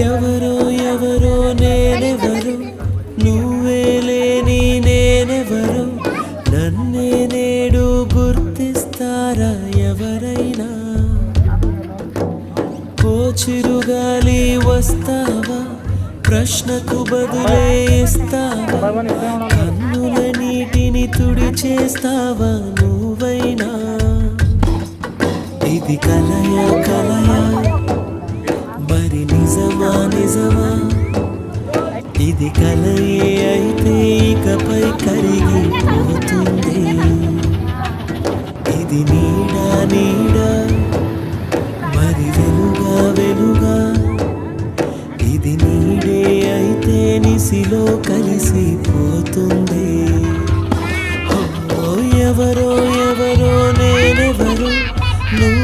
ఎవరో ఎవరో నేనెవరు, నువ్వే లేని నేనెవరు, నన్నే నేడు గుర్తిస్తారా ఎవరైనా? ఓ చిరుగాలి వస్తావా, ప్రశ్నకు బదులే ఇస్తావా, కన్నుల నీటిని తుడిచేస్తావా నువ్వైనా? ఇది కలయా కలయా మరి నిజమా నిజమా? ఇది కలయే అయితే ఇకపై కరిగిపోతుంది. ఇది నీడా నీడా మరి వెలుగా వెలుగా? ఇది నీడే అయితే నిసిలో కలిసిపోతుంది. ఓ ఎవరో ఎవరో నేనెవరు, నువ్వు